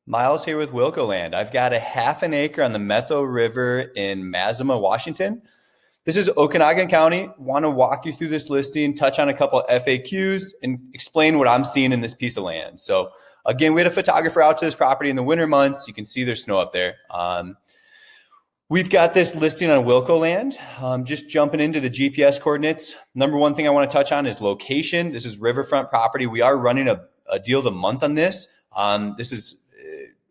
Miles here with Wilco Land. I've got a half an acre on the Metho River in Mazama, Washington. This is Okanagan County. Want to walk you through this listing, touch on a couple of FAQs, and explain what I'm seeing in this piece of land. So again, we had a photographer out to this property in the winter months. You can see there's snow up there. We've got this listing on Wilco Land. Just jumping into the GPS coordinates. Number one thing I want to touch on is location. This is riverfront property. We are running a deal of the month on this. This is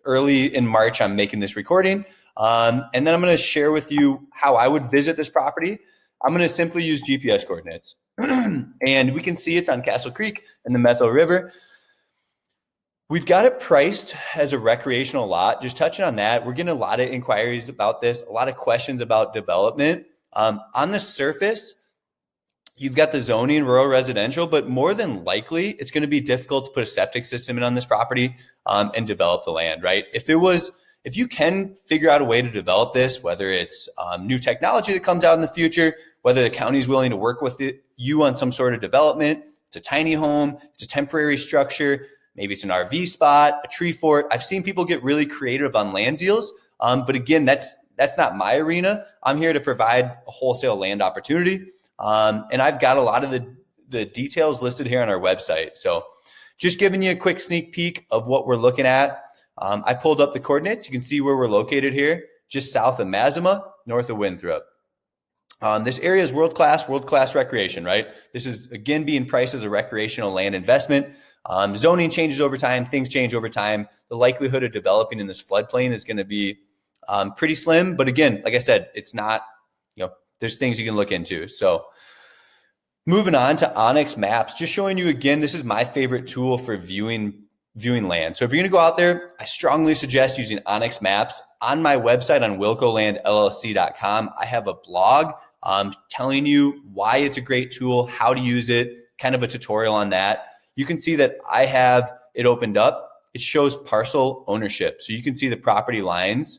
early in March. I'm making this recording. And then I'm going to share with you how I would visit this property. I'm going to simply use GPS coordinates. And we can see it's on Castle Creek and the Metho River. We've got it priced as a recreational lot. Just touching on that, we're getting a lot of inquiries about this, a lot of questions about development. On the surface, you've got the zoning, rural residential, but more than likely, it's going to be difficult to put a septic system in on this property and develop the land, right? If you can figure out a way to develop this, whether it's new technology that comes out in the future, whether the county is willing to work with you on some sort of development, it's a tiny home, it's a temporary structure, maybe it's an RV spot, a tree fort. I've seen people get really creative on land deals. But again, that's not my arena. I'm here to provide a wholesale land opportunity. And I've got a lot of the details listed here on our website. So just giving you a quick sneak peek of what we're looking at. I pulled up the coordinates. You can see where we're located here, just south of Mazama, north of Winthrop. This area is world-class recreation, right? This is, again, being priced as a recreational land investment. Zoning changes over time. Things change over time. The likelihood of developing in this floodplain is going to be pretty slim. But again, like I said, it's not, there's things you can look into. So moving on to Onyx Maps, just showing you again, this is my favorite tool for viewing land. So if you're going to go out there, I strongly suggest using Onyx Maps. On my website on wilcolandllc.com, I have a blog telling you why it's a great tool, how to use it, kind of a tutorial on that. You can see that I have it opened up. It shows parcel ownership. So you can see the property lines.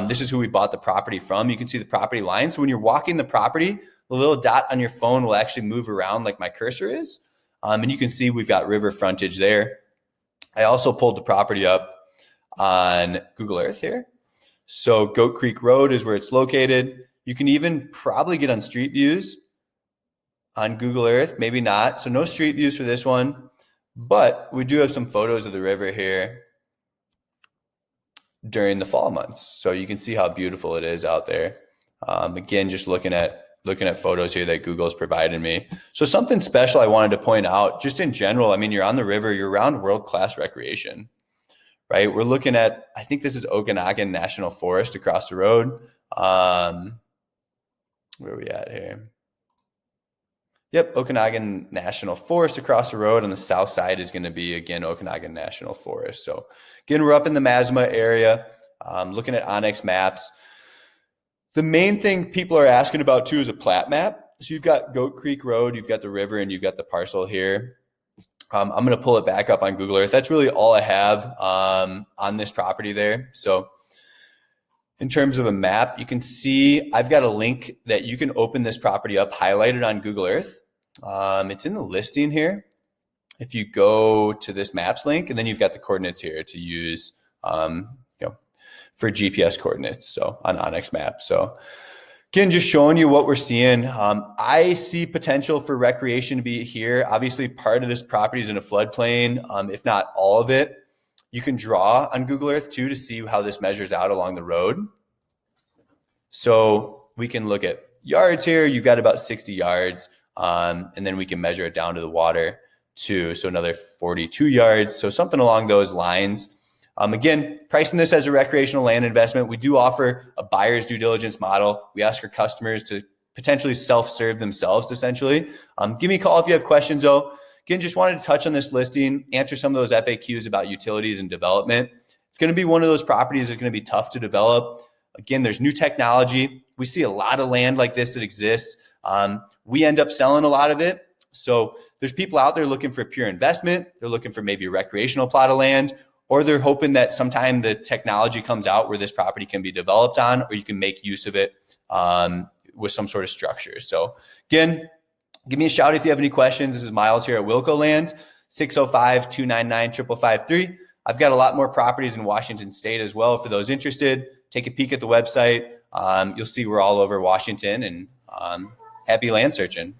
This is who we bought the property from. You can see the property lines. So when you're walking the property, the little dot on your phone will actually move around like my cursor is. And you can see we've got river frontage there. I also pulled the property up on Google Earth here. So Goat Creek Road is where it's located. You can even probably get on street views on Google Earth, maybe not. So no street views for this one, but we do have some photos of the river here during the fall months. So you can see how beautiful it is out there. Again, just looking at photos here that Google's provided me. So something special I wanted to point out, just in general, I mean, you're on the river, you're around world-class recreation, right? We're looking at, I think this is Okanagan National Forest across the road. Where are we at here? Yep, Okanagan National Forest across the road. On the south side is going to be, again, Okanagan National Forest. So again, we're up in the Mazama area, looking at Onyx Maps. The main thing people are asking about too is a plat map. So you've got Goat Creek Road, you've got the river, and you've got the parcel here. I'm going to pull it back up on Google Earth. That's really all I have on this property there. So in terms of a map, you can see I've got a link that you can open this property up, highlighted on Google Earth. It's in the listing here. If you go to this maps link, and then you've got the coordinates here to use for GPS coordinates, so on Onyx Maps. So again, just showing you what we're seeing. I see potential for recreation to be here. Obviously, part of this property is in a floodplain, if not all of it. You can draw on Google Earth too to see how this measures out along the road. So we can look at yards here. You've got about 60 yards, and then we can measure it down to the water too. So another 42 yards. So something along those lines. Again, pricing this as a recreational land investment. We do offer a buyer's due diligence model. We ask our customers to potentially self-serve themselves, essentially. Give me a call if you have questions, though. Again, just wanted to touch on this listing, answer some of those FAQs about utilities and development. It's going to be one of those properties that's going to be tough to develop. Again, there's new technology. We see a lot of land like this that exists. We end up selling a lot of it. So there's people out there looking for pure investment. They're looking for maybe a recreational plot of land, or they're hoping that sometime the technology comes out where this property can be developed on, or you can make use of it with some sort of structure. So again, give me a shout if you have any questions. This is Miles here at Wilco Land, 605-299-5553. I've got a lot more properties in Washington State as well. For those interested, take a peek at the website. You'll see we're all over Washington, and happy land searching.